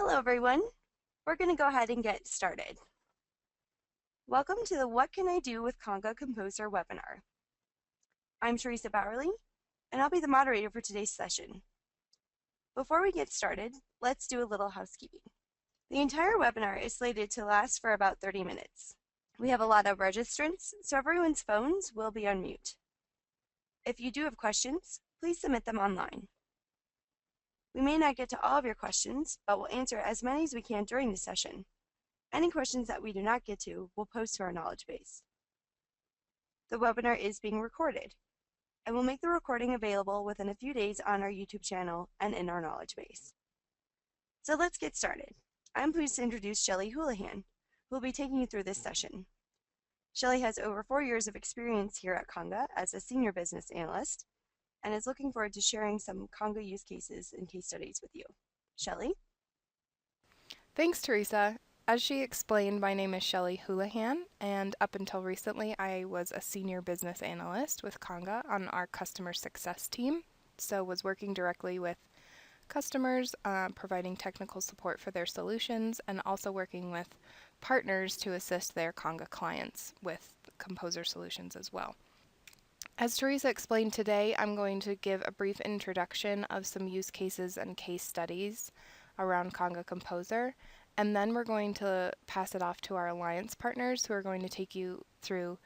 Hello everyone. We're going to go ahead and get started. Welcome to the What Can I Do with Conga Composer webinar. I'm Teresa Bowerly, and I'll be the moderator for today's session. Before we get started, let's do a little housekeeping. The entire webinar is slated to last for about 30 minutes. We have a lot of registrants, so everyone's phones will be on mute. If you do have questions, please submit them online. We may not get to all of your questions, but we'll answer as many as we can during the session. Any questions that we do not get to, we'll post to our knowledge base. The webinar is being recorded, and we'll make the recording available within a few days on our YouTube channel and in our knowledge base. So let's get started. I'm pleased to introduce Shelley Houlihan, who will be taking you through this session. Shelley has over 4 years of experience here at Conga as a senior business analyst, and is looking forward to sharing some Conga use cases and case studies with you. Shelley? Thanks, Teresa. As she explained, my name is Shelley Houlihan, and up until recently, I was a senior business analyst with Conga on our customer success team. So was working directly with customers, providing technical support for their solutions, and also working with partners to assist their Conga clients with Composer solutions as well. As Teresa explained today, I'm going to give a brief introduction of some use cases and case studies around Conga Composer, and then we're going to pass it off to our alliance partners who are going to take you through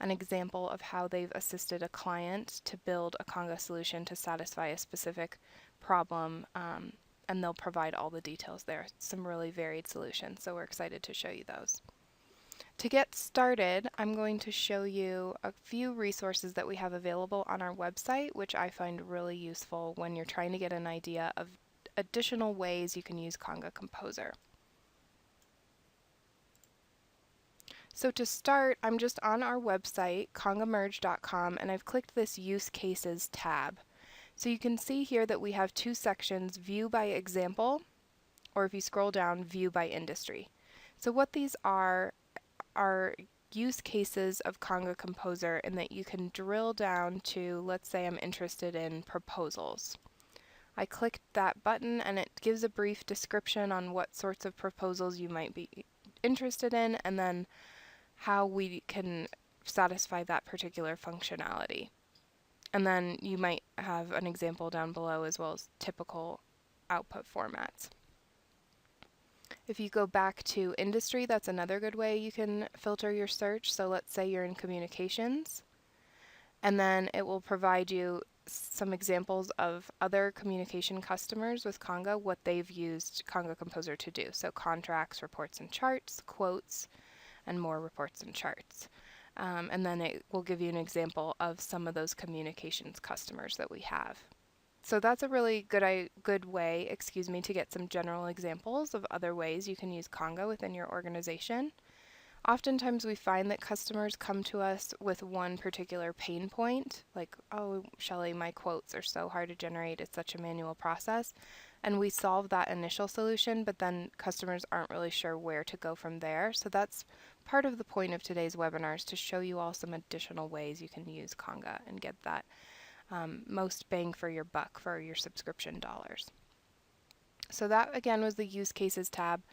an example of how they've assisted a client to build a Conga solution to satisfy a specific problem, and they'll provide all the details there. Some really varied solutions, so we're excited to show you those. To get started, I'm going to show you a few resources that we have available on our website, which I find really useful when you're trying to get an idea of additional ways you can use Conga Composer. So to start, I'm just on our website, congamerge.com, and I've clicked this Use Cases tab. So you can see here that we have two sections, View by Example, or if you scroll down, View by Industry. So what these are use cases of Conga Composer in that you can drill down to, let's say I'm interested in proposals. I clicked that button and it gives a brief description on what sorts of proposals you might be interested in and then how we can satisfy that particular functionality. And then you might have an example down below as well as typical output formats. If you go back to industry, that's another good way you can filter your search. So let's say you're in communications, and then it will provide you some examples of other communication customers with Conga, what they've used Conga Composer to do. So contracts, reports and charts, quotes, and more reports and charts. And then it will give you an example of some of those communications customers that we have. So that's a really good way, to get some general examples of other ways you can use Conga within your organization. Oftentimes we find that customers come to us with one particular pain point, like, oh, Shelley, my quotes are so hard to generate, it's such a manual process. And we solve that initial solution, but then customers aren't really sure where to go from there. So that's part of the point of today's webinar, is to show you all some additional ways you can use Conga and get that most bang for your buck for your subscription dollars. So that again was the use cases tab.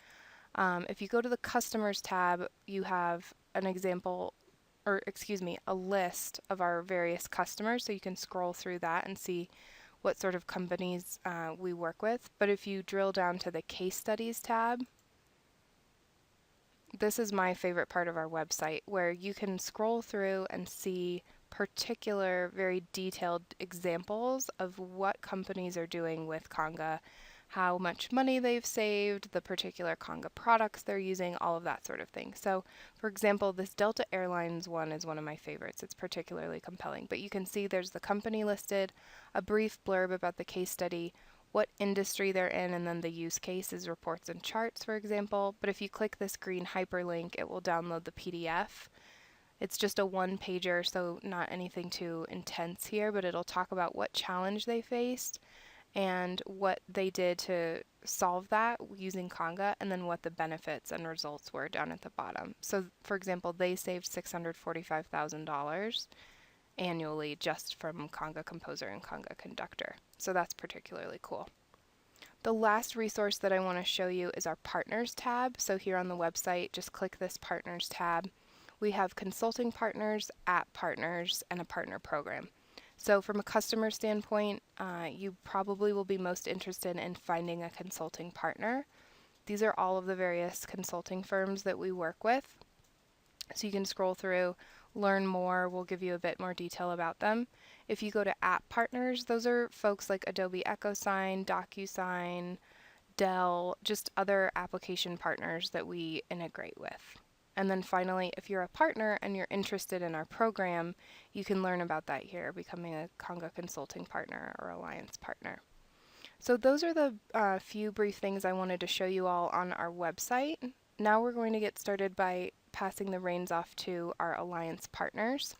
If you go to the customers tab, you have an example, or a list of our various customers, so you can scroll through that and see what sort of companies we work with. But if you drill down to the case studies tab, this is my favorite part of our website, where you can scroll through and see particular, very detailed examples of what companies are doing with Conga, how much money they've saved, the particular Conga products they're using, all of that sort of thing. So, for example, this Delta Airlines one is one of my favorites. It's particularly compelling. But you can see there's the company listed, a brief blurb about the case study, what industry they're in, and then the use case is reports and charts, for example. But if you click this green hyperlink, it will download the PDF. It's just a one-pager, so not anything too intense here, but it'll talk about what challenge they faced and what they did to solve that using Conga, and then what the benefits and results were down at the bottom. So, for example, they saved $645,000 annually just from Conga Composer and Conga Conductor. So that's particularly cool. The last resource that I want to show you is our Partners tab. So here on the website, just click this Partners tab. We have consulting partners, app partners, and a partner program. So from a customer standpoint, you probably will be most interested in finding a consulting partner. These are all of the various consulting firms that we work with. So you can scroll through, learn more. We'll give you a bit more detail about them. If you go to app partners, those are folks like Adobe EchoSign, DocuSign, Dell, just other application partners that we integrate with. And then finally, if you're a partner and you're interested in our program, you can learn about that here, becoming a Conga consulting partner or alliance partner. So those are the few brief things I wanted to show you all on our website. Now we're going to get started by passing the reins off to our alliance partners.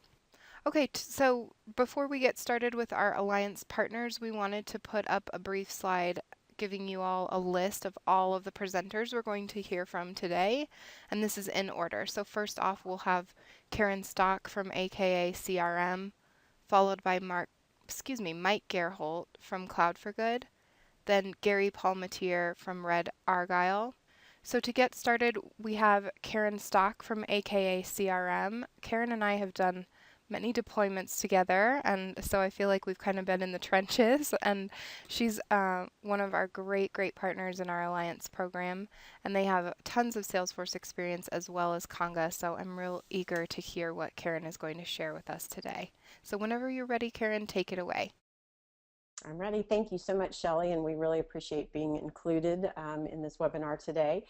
Okay, so before we get started with our alliance partners, we wanted to put up a brief slide giving you all a list of all of the presenters we're going to hear from today, and this is in order. So first off, we'll have Karen Stock from AKA CRM, followed by Mike Gerholt from Cloud for Good, then Gary Palmatier from Red Argyle. So to get started, we have Karen Stock from AKA CRM. Karen and I have done many deployments together, and so I feel like we've kind of been in the trenches, and she's one of our great partners in our alliance program, and they have tons of Salesforce experience as well as Conga, so I'm real eager to hear what Karen is going to share with us today. So whenever you're ready, Karen, take it away. I'm ready. Thank you so much, Shelley, and we really appreciate being included in this webinar today.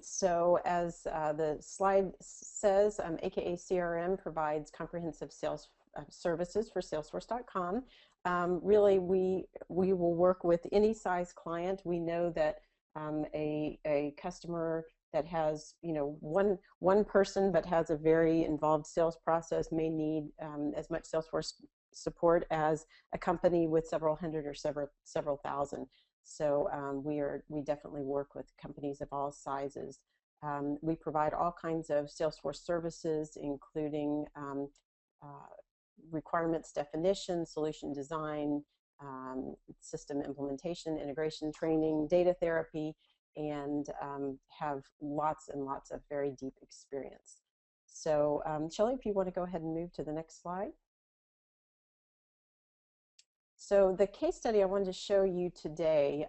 So as the slide says, AKA CRM provides comprehensive sales services for Salesforce.com. Really, we will work with any size client. We know that a customer that has one person but has a very involved sales process may need as much Salesforce support as a company with several hundred or several thousand. So we definitely work with companies of all sizes. We provide all kinds of Salesforce services, including requirements definition, solution design, system implementation, integration training, data therapy, and have lots and lots of very deep experience. So Shelley, if you want to go ahead and move to the next slide. So the case study I wanted to show you today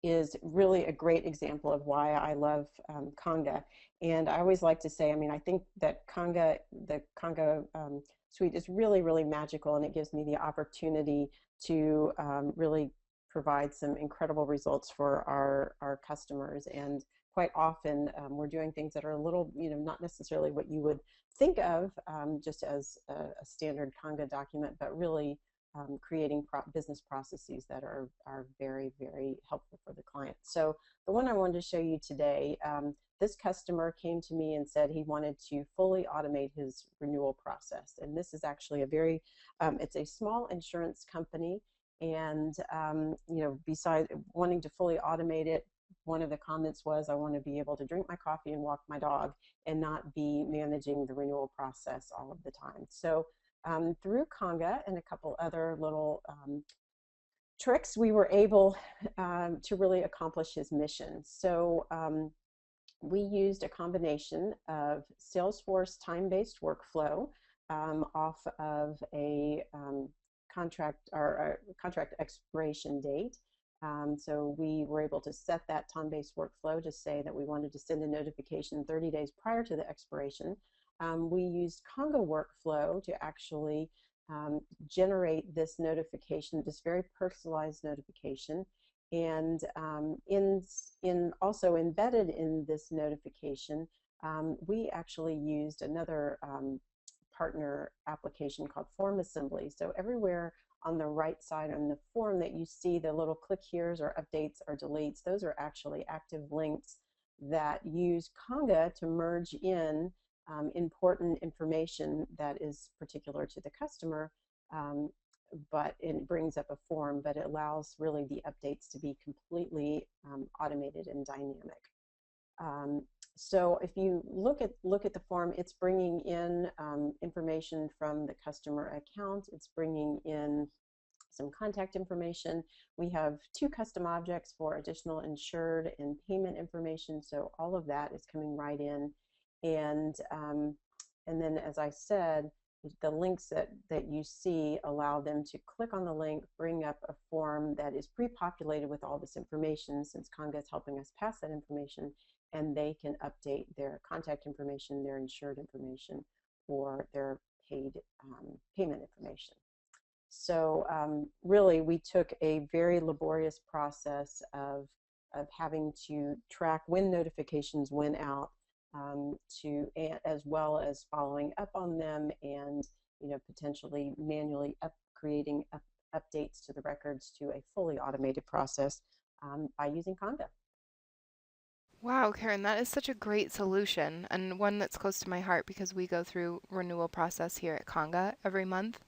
is really a great example of why I love Conga. And I always like to say, I mean, I think that the Conga suite is really, really magical, and it gives me the opportunity to really provide some incredible results for our customers. And quite often we're doing things that are a little, not necessarily what you would think of just as a standard Conga document, but really creating business processes that are very, very helpful for the client. So the one I wanted to show you today, this customer came to me and said he wanted to fully automate his renewal process. And this is actually a very, it's a small insurance company. And, besides wanting to fully automate it, one of the comments was, I want to be able to drink my coffee and walk my dog and not be managing the renewal process all of the time. So through Conga and a couple other little tricks, we were able to really accomplish his mission. So we used a combination of Salesforce time-based workflow off of a contract expiration date. So we were able to set that time-based workflow to say that we wanted to send a notification 30 days prior to the expiration. We used Conga workflow to actually generate this notification, this very personalized notification. And also embedded in this notification, we actually used another partner application called Form Assembly. So everywhere on the right side on the form that you see the little click here's or updates or deletes, those are actually active links that use Conga to merge in important information that is particular to the customer, but it brings up a form, but it allows really the updates to be completely automated and dynamic. So if you look at the form, it's bringing in information from the customer account. It's bringing in some contact information. We have two custom objects for additional insured and payment information. So all of that is coming right in. And, um, and then, as I said, the links that you see allow them to click on the link, bring up a form that is pre-populated with all this information, since Conga is helping us pass that information, and they can update their contact information, their insured information, or their paid payment information. So really, we took a very laborious process of having to track when notifications went out, as well as following up on them, and potentially manually creating updates to the records to a fully automated process by using Conga. Wow, Karen, that is such a great solution and one that's close to my heart because we go through renewal process here at Conga every month.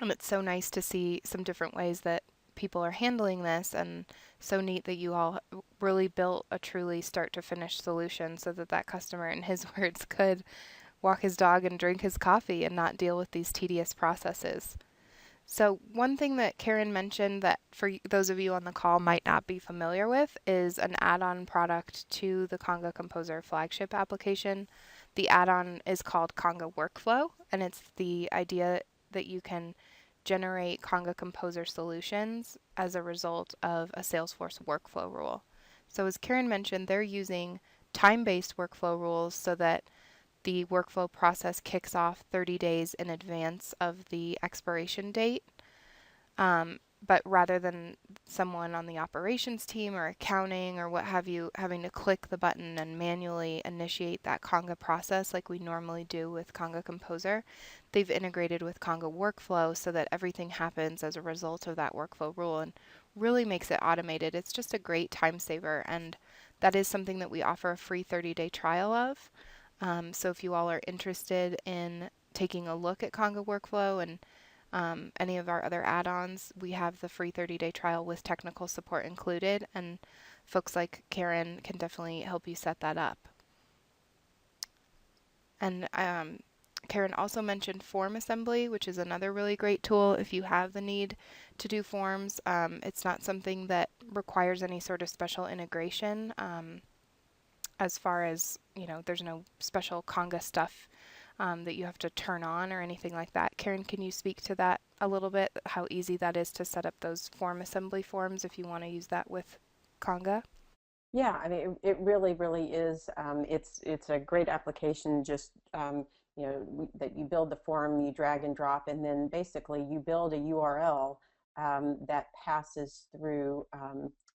And it's so nice to see some different ways that people are handling this, and so neat that you all really built a truly start to finish solution so that that customer, in his words, could walk his dog and drink his coffee and not deal with these tedious processes. So one thing that Karen mentioned that for those of you on the call might not be familiar with is an add-on product to the Conga Composer flagship application. The add-on is called Conga Workflow, and it's the idea that you can generate Conga Composer solutions as a result of a Salesforce workflow rule. So as Karen mentioned, they're using time-based workflow rules so that the workflow process kicks off 30 days in advance of the expiration date. But rather than someone on the operations team or accounting or what have you having to click the button and manually initiate that Conga process like we normally do with Conga Composer, they've integrated with Conga Workflow so that everything happens as a result of that workflow rule and really makes it automated. It's just a great time saver, and that is something that we offer a free 30-day trial of. So if you all are interested in taking a look at Conga Workflow and any of our other add-ons, we have the free 30-day trial with technical support included, and folks like Karen can definitely help you set that up. And Karen also mentioned form assembly, which is another really great tool if you have the need to do forms. It's not something that requires any sort of special integration. As far as, there's no special Conga stuff that you have to turn on or anything like that. Karen, can you speak to that a little bit, how easy that is to set up those form assembly forms if you want to use that with Conga? Yeah, I mean, it really, really is. It's a great application. Just that you build the form, you drag and drop, and then basically you build a URL that passes through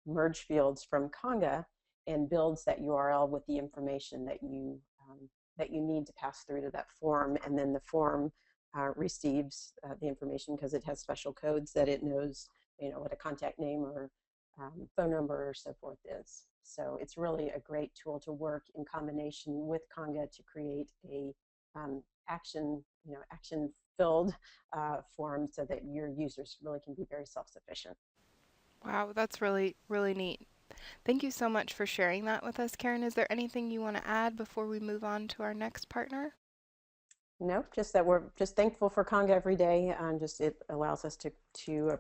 merge fields from Conga and builds that URL with the information that you need to pass through to that form, and then the form receives the information because it has special codes that it knows, what a contact name or phone number or so forth is. So it's really a great tool to work in combination with Conga to create a action-filled form so that your users really can be very self-sufficient. Wow, that's really, really neat. Thank you so much for sharing that with us, Karen. Is there anything you want to add before we move on to our next partner? No, just that we're just thankful for Conga every day. Just it allows us to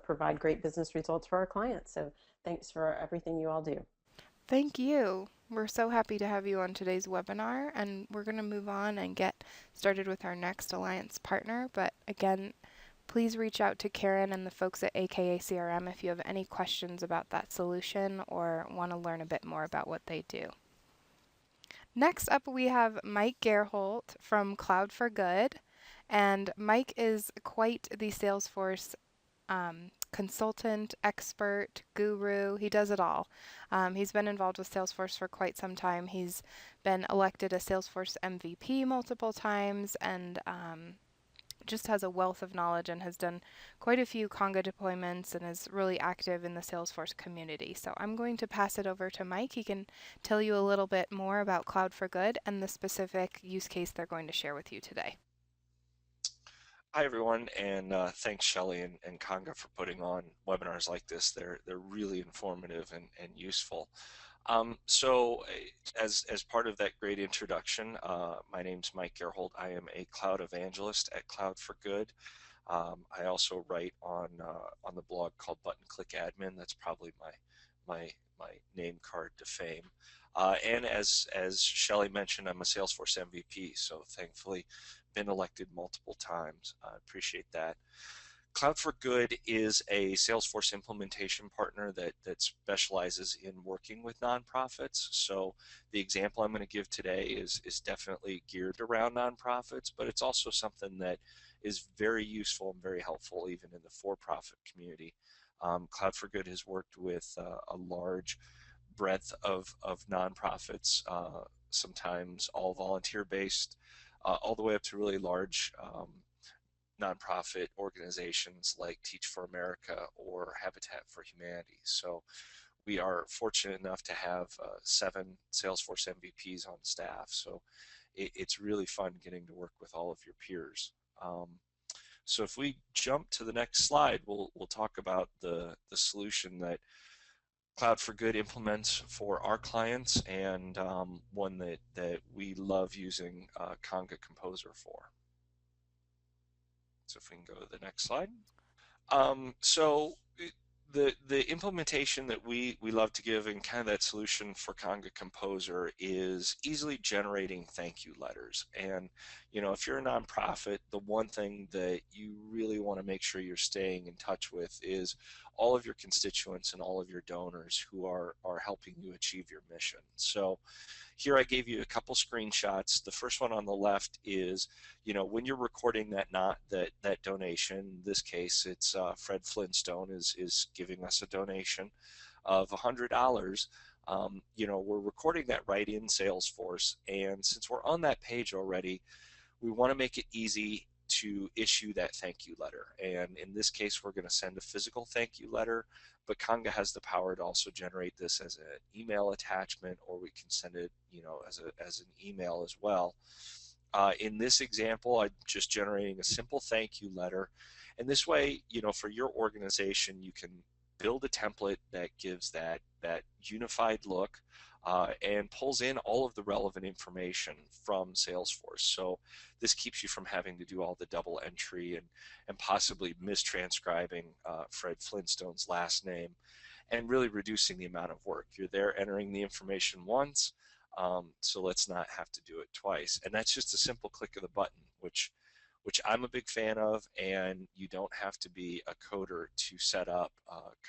provide great business results for our clients. So thanks for everything you all do. Thank you. We're so happy to have you on today's webinar, and we're going to move on and get started with our next alliance partner. But again, please reach out to Karen and the folks at AKA CRM if you have any questions about that solution or want to learn a bit more about what they do. Next up, we have Mike Gerholt from Cloud for Good, and Mike is quite the Salesforce consultant, expert, guru. He does it all. He's been involved with Salesforce for quite some time. He's been elected a Salesforce MVP multiple times, and just has a wealth of knowledge and has done quite a few Conga deployments and is really active in the Salesforce community. So I'm going to pass it over to Mike. He can tell you a little bit more about Cloud for Good and the specific use case they're going to share with you today. Hi everyone, and thanks Shelley and Conga for putting on webinars like this. They're really informative and useful. As part of that great introduction, my name's Mike Gerhold. I am a cloud evangelist at Cloud for Good. I also write on the blog called Button Click Admin. That's probably my name card to fame. And as Shelley mentioned, I'm a Salesforce MVP, so thankfully been elected multiple times. I appreciate that. Cloud for Good is a Salesforce implementation partner that specializes in working with nonprofits. So the example I'm going to give today is definitely geared around nonprofits, but it's also something that is very useful and very helpful even in the for-profit community. Cloud for Good has worked with a large breadth of nonprofits, sometimes all volunteer based, all the way up to really large nonprofit organizations like Teach for America or Habitat for Humanity. So we are fortunate enough to have 7 Salesforce MVPs on staff. So it's really fun getting to work with all of your peers. So if we jump to the next slide, we'll talk about the solution that Cloud for Good implements for our clients, and one that we love using Conga Composer for. So if we can go to the next slide. So the implementation that we love to give and kind of that solution for Conga Composer is easily generating thank you letters. And if you're a nonprofit, the one thing that you really want to make sure you're staying in touch with is all of your constituents and all of your donors who are helping you achieve your mission. So here I gave you a couple screenshots. The first one on the left is, when you're recording that donation. In this case, it's Fred Flintstone is giving us a donation of $100. We're recording that right in Salesforce, and since we're on that page already, we want to make it easy to issue that thank you letter. And in this case, we're going to send a physical thank you letter, but Conga has the power to also generate this as an email attachment, or we can send it, as an email as well. In this example, I'm just generating a simple thank you letter. And this way, for your organization, you can build a template that gives that unified look, and pulls in all of the relevant information from Salesforce. So this keeps you from having to do all the double entry and possibly mistranscribing Fred Flintstone's last name, and really reducing the amount of work. You're there entering the information once, so let's not have to do it twice. And that's just a simple click of the button, which I'm a big fan of, and you don't have to be a coder to set up.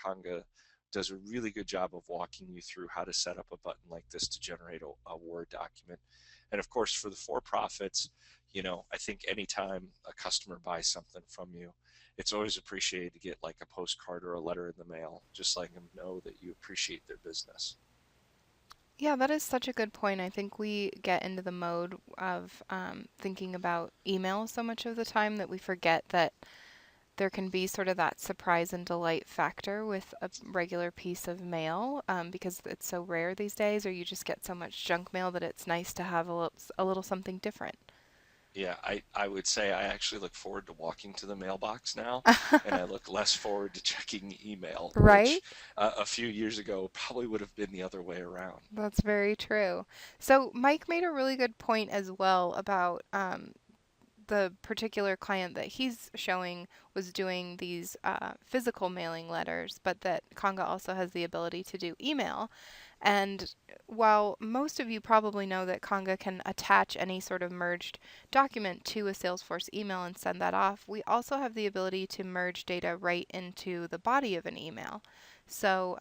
Conga does a really good job of walking you through how to set up a button like this to generate a Word document. And of course, for the for-profits, I think anytime a customer buys something from you, it's always appreciated to get like a postcard or a letter in the mail, just letting them know that you appreciate their business. Yeah, that is such a good point. I think we get into the mode of thinking about email so much of the time that we forget that there can be sort of that surprise and delight factor with a regular piece of mail, because it's so rare these days, or you just get so much junk mail that it's nice to have a little something different. Yeah, I would say I actually look forward to walking to the mailbox now, and I look less forward to checking email, Right? which a few years ago probably would have been the other way around. That's very true. So Mike made a really good point as well about the particular client that he's showing was doing these physical mailing letters, but that Conga also has the ability to do email. And while most of you probably know that Conga can attach any sort of merged document to a Salesforce email and send that off, we also have the ability to merge data right into the body of an email. So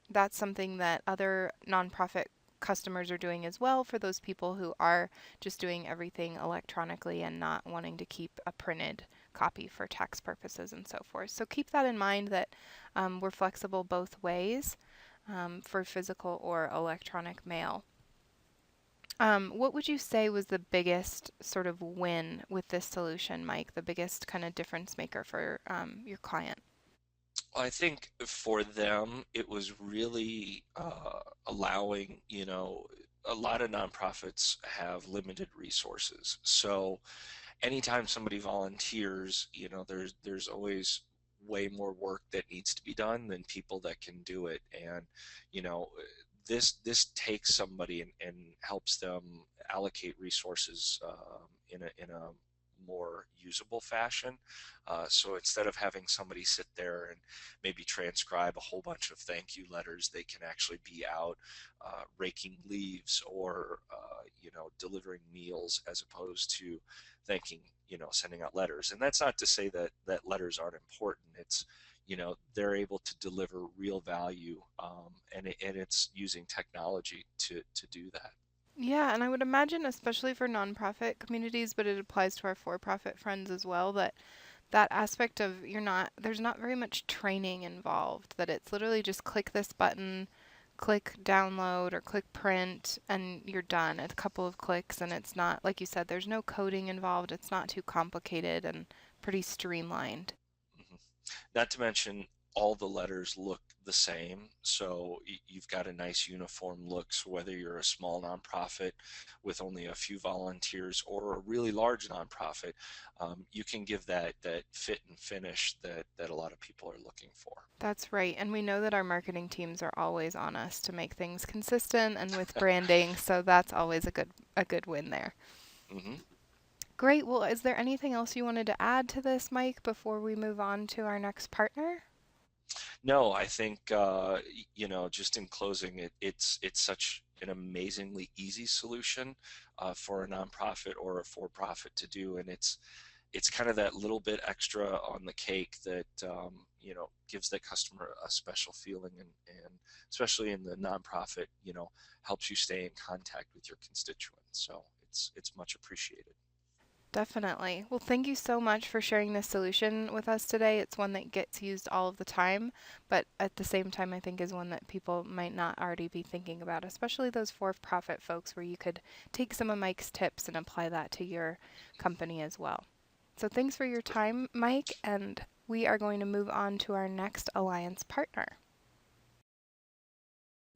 that's something that other nonprofit customers are doing as well, for those people who are just doing everything electronically and not wanting to keep a printed copy for tax purposes and so forth. So keep that in mind, that we're flexible both ways, for physical or electronic mail. What would you say was the biggest sort of win with this solution, Mike? The biggest kind of difference maker for your client? I think for them, it was really allowing, a lot of nonprofits have limited resources. So anytime somebody volunteers, there's always way more work that needs to be done than people that can do it. And, you know, this takes somebody and helps them allocate resources in a more usable fashion. So instead of having somebody sit there and maybe transcribe a whole bunch of thank you letters, they can actually be out raking leaves or delivering meals, as opposed to thanking, sending out letters. And that's not to say that letters aren't important. It's, they're able to deliver real value, and it's using technology to do that. Yeah, and I would imagine, especially for nonprofit communities, but it applies to our for-profit friends as well, that that aspect of there's not very much training involved, that it's literally just click this button, click download or click print, and you're done. A couple of clicks, and it's not, like you said, there's no coding involved. It's not too complicated and pretty streamlined. Mhm. Not to mention, all the letters look the same, so you've got a nice uniform look. So whether you're a small nonprofit with only a few volunteers or a really large nonprofit, you can give that fit and finish that a lot of people are looking for. That's right. And we know that our marketing teams are always on us to make things consistent and with branding, so that's always a good win there. Hmm. Great. Well, is there anything else you wanted to add to this, Mike, before we move on to our next partner? No, I think just in closing, it's such an amazingly easy solution for a nonprofit or a for-profit to do, and it's kind of that little bit extra on the cake that gives the customer a special feeling, and especially in the nonprofit, helps you stay in contact with your constituents. So it's much appreciated. Definitely. Well, thank you so much for sharing this solution with us today. It's one that gets used all of the time, but at the same time, I think is one that people might not already be thinking about, especially those for-profit folks where you could take some of Mike's tips and apply that to your company as well. So thanks for your time, Mike, and we are going to move on to our next alliance partner.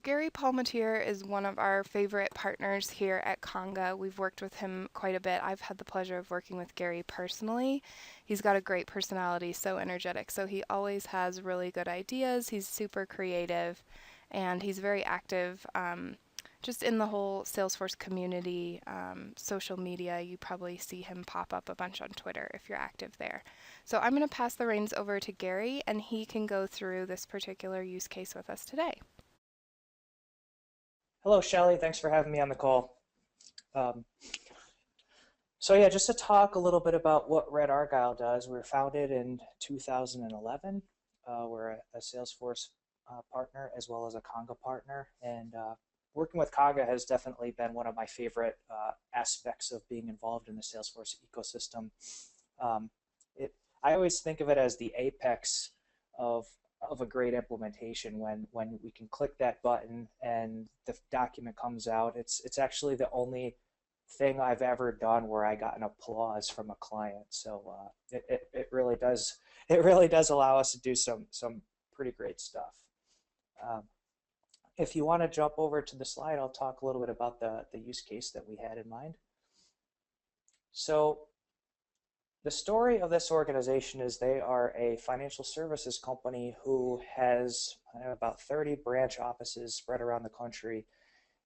Gary Palmatier is one of our favorite partners here at Conga. We've worked with him quite a bit. I've had the pleasure of working with Gary personally. He's got a great personality, so energetic. So he always has really good ideas. He's super creative, and he's very active just in the whole Salesforce community, social media. You probably see him pop up a bunch on Twitter if you're active there. So I'm going to pass the reins over to Gary, and he can go through this particular use case with us today. Hello, Shelley. Thanks for having me on the call. Um, so yeah, just to talk a little bit about what Red Argyle does. We were founded in 2011. We're a Salesforce partner as well as a Conga partner, and working with Conga has definitely been one of my favorite aspects of being involved in the Salesforce ecosystem. Um, I always think of it as the apex of a great implementation when we can click that button and the document comes out. It's actually the only thing I've ever done where I got an applause from a client. So it really does allow us to do some pretty great stuff. Um, if you want to jump over to the slide, I'll talk a little bit about the use case that we had in mind. So the story of this organization is they are a financial services company who has about 30 branch offices spread around the country,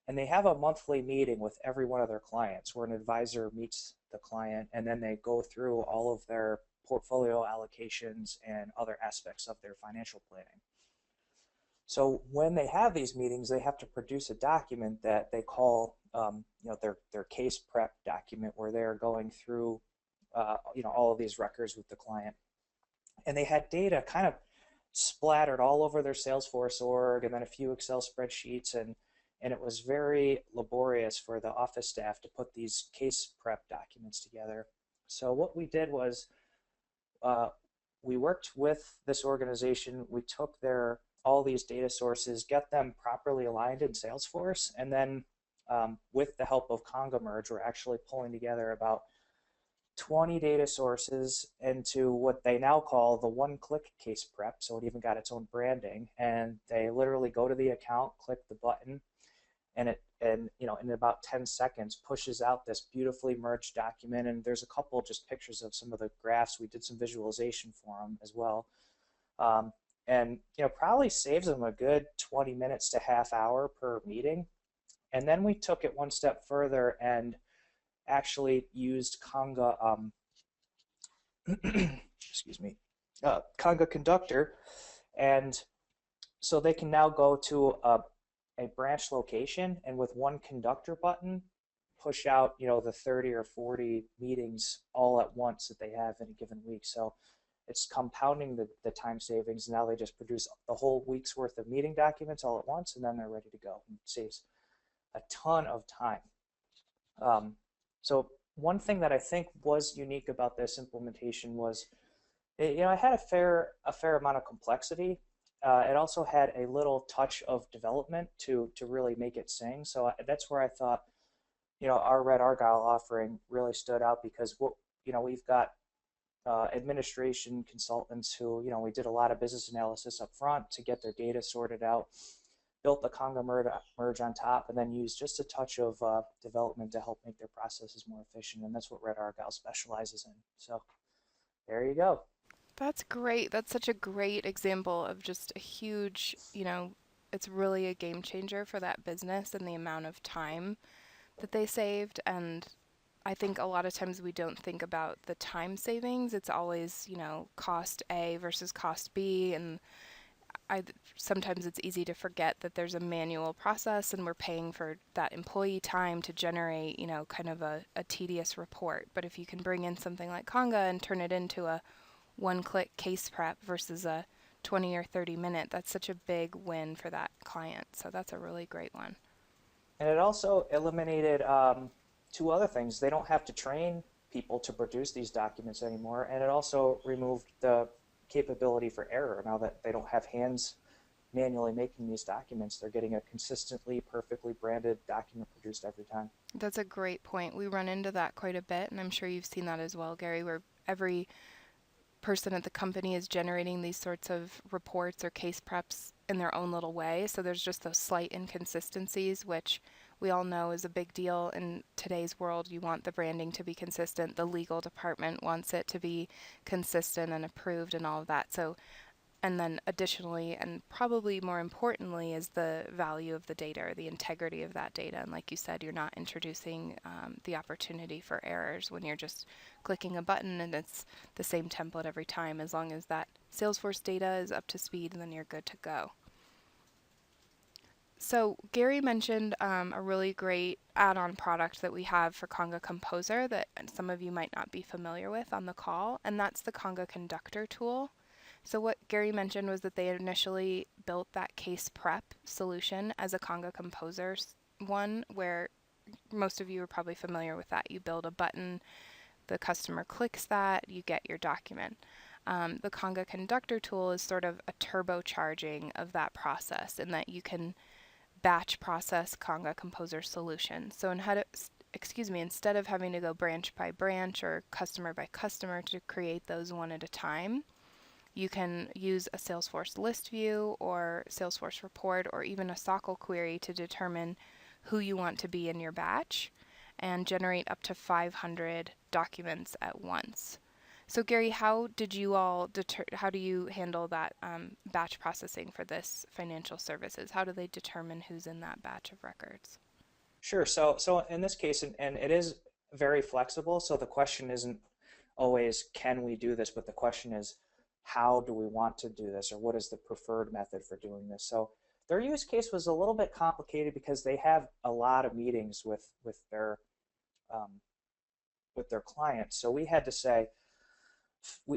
and they have a monthly meeting with every one of their clients where an advisor meets the client, and then they go through all of their portfolio allocations and other aspects of their financial planning. So when they have these meetings, they have to produce a document that they call their case prep document, where they're going through all of these records with the client. And they had data kind of splattered all over their Salesforce org and then a few Excel spreadsheets, and it was very laborious for the office staff to put these case prep documents together. So what we did was we worked with this organization. We took all these data sources, get them properly aligned in Salesforce, and then with the help of Conga Merge, we're actually pulling together about 20 data sources into what they now call the one-click case prep. So it even got its own branding, and they literally go to the account, click the button, and in about 10 seconds pushes out this beautifully merged document. And there's a couple just pictures of some of the graphs. We did some visualization for them as well, and probably saves them a good 20 minutes to half hour per meeting. And then we took it one step further and actually used Conga excuse me, Conga conductor, and so they can now go to a branch location and with one conductor button push out, the 30 or 40 meetings all at once that they have in a given week. So it's compounding the time savings. Now they just produce the whole week's worth of meeting documents all at once, and then they're ready to go. It saves a ton of time. So one thing that I think was unique about this implementation was, it had a fair amount of complexity. It also had a little touch of development to really make it sing. So that's where I thought, our Red Argyle offering really stood out, because we've got administration consultants who, we did a lot of business analysis up front to get their data sorted out, built the Conga merge on top, and then used just a touch of development to help make their processes more efficient. And that's what Red Argyle specializes in. So there you go. That's great. That's such a great example of just a huge, it's really a game changer for that business and the amount of time that they saved. And I think a lot of times we don't think about the time savings. It's always, cost A versus cost B. And sometimes it's easy to forget that there's a manual process and we're paying for that employee time to generate, kind of a tedious report. But if you can bring in something like Conga and turn it into a one-click case prep versus a 20 or 30-minute, that's such a big win for that client. So that's a really great one. And it also eliminated two other things. They don't have to train people to produce these documents anymore, and it also removed the capability for error. Now that they don't have hands manually making these documents, they're getting a consistently, perfectly branded document produced every time. That's a great point. We run into that quite a bit, and I'm sure you've seen that as well, Gary, where every person at the company is generating these sorts of reports or case preps in their own little way. So there's just those slight inconsistencies, which we all know is a big deal in today's world. You want the branding to be consistent. The legal department wants it to be consistent and approved and all of that. So, and then additionally, and probably more importantly, is the value of the data or the integrity of that data. And like you said, you're not introducing the opportunity for errors when you're just clicking a button and it's the same template every time. As long as that Salesforce data is up to speed, then you're good to go. So Gary mentioned a really great add-on product that we have for Conga Composer that some of you might not be familiar with on the call, and that's the Conga Conductor tool. So what Gary mentioned was that they initially built that case prep solution as a Conga Composer one, where most of you are probably familiar with that. You build a button, the customer clicks that, you get your document. The Conga Conductor tool is sort of a turbocharging of that process in that you can batch process Conga Composer solutions. So instead of having to go branch by branch or customer by customer to create those one at a time, you can use a Salesforce list view or Salesforce report or even a SOCL query to determine who you want to be in your batch and generate up to 500 documents at once. So Gary, how do you handle that batch processing for this financial services? How do they determine who's in that batch of records? Sure. So in this case, and it is very flexible. So the question isn't always, can we do this? But the question is, how do we want to do this? Or what is the preferred method for doing this? So their use case was a little bit complicated because they have a lot of meetings with their clients. So we had to say,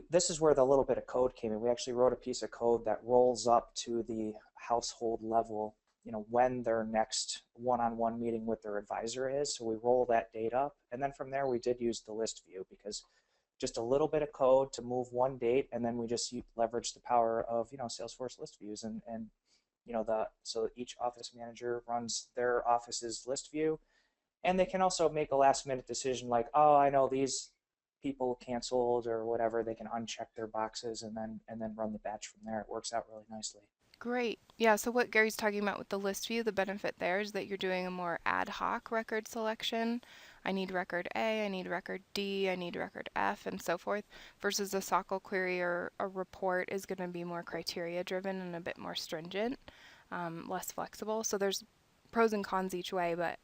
this is where the little bit of code came in. We actually wrote a piece of code that rolls up to the household level, when their next one-on-one meeting with their advisor is. So we roll that date up. And then from there, we did use the list view because just a little bit of code to move one date. And then we just leverage the power of, Salesforce list views. And so each office manager runs their office's list view. And they can also make a last minute decision like, oh, I know these people canceled or whatever. They can uncheck their boxes and then run the batch from there. It works out really nicely. Great. Yeah, so what Gary's talking about with the list view, the benefit there is that you're doing a more ad hoc record selection. I need record A, I need record D, I need record F, and so forth, versus a SOCL query or a report is going to be more criteria driven and a bit more stringent, less flexible. So there's pros and cons each way, but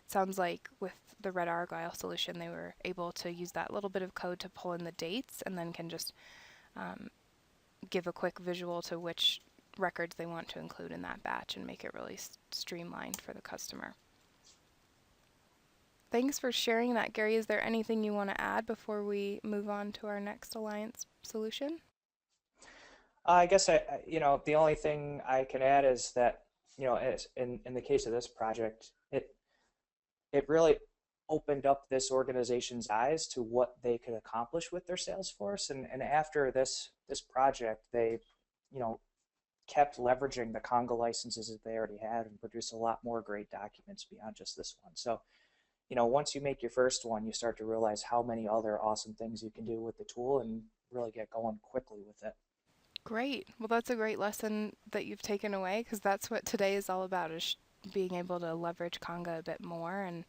sounds like with the Red Argyle solution, they were able to use that little bit of code to pull in the dates and then can just give a quick visual to which records they want to include in that batch and make it really streamlined for the customer. Thanks for sharing that, Gary. Is there anything you want to add before we move on to our next Alliance solution? I guess the only thing I can add is that, as in the case of this project, it really opened up this organization's eyes to what they could accomplish with their sales force. And after this project, they, kept leveraging the Conga licenses that they already had and produced a lot more great documents beyond just this one. So, once you make your first one, you start to realize how many other awesome things you can do with the tool and really get going quickly with it. Great. Well, that's a great lesson that you've taken away, because that's what today is all about, is being able to leverage Conga a bit more and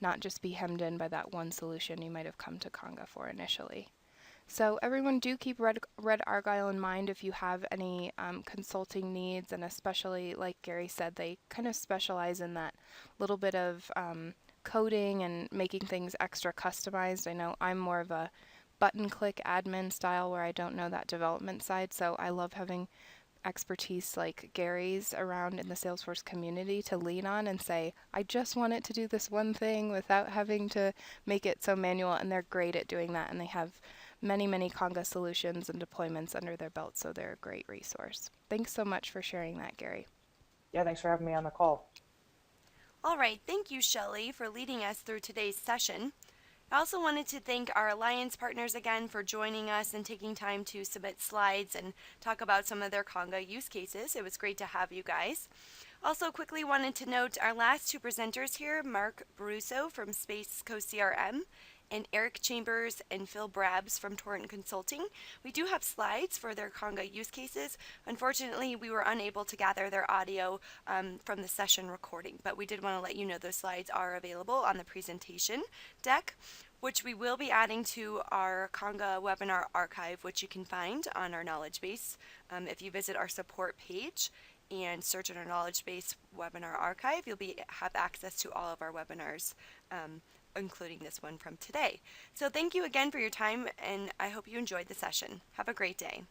not just be hemmed in by that one solution you might have come to Conga for initially. So everyone, do keep Red Argyle in mind if you have any consulting needs, and especially, like Gary said, they kind of specialize in that little bit of coding and making things extra customized. I know I'm more of a button click admin style where I don't know that development side, so I love having expertise like Gary's around in the Salesforce community to lean on and say, I just want it to do this one thing without having to make it so manual, and they're great at doing that, and they have many Conga solutions and deployments under their belt, so they're a great resource. Thanks so much for sharing that, Gary. Yeah, thanks for having me on the call. All right, thank you, Shelley, for leading us through today's session. I also wanted to thank our Alliance partners again for joining us and taking time to submit slides and talk about some of their Conga use cases. It was great to have you guys. Also, quickly wanted to note our last two presenters here, Mark Baruso from Space Coast CRM and Eric Chambers and Phil Brabs from Torrent Consulting. We do have slides for their Conga use cases. Unfortunately, we were unable to gather their audio from the session recording, but we did want to let you know those slides are available on the presentation deck, which we will be adding to our Conga webinar archive, which you can find on our knowledge base. If you visit our support page and search in our knowledge base webinar archive, you'll have access to all of our webinars, including this one from today. So thank you again for your time, and I hope you enjoyed the session. Have a great day.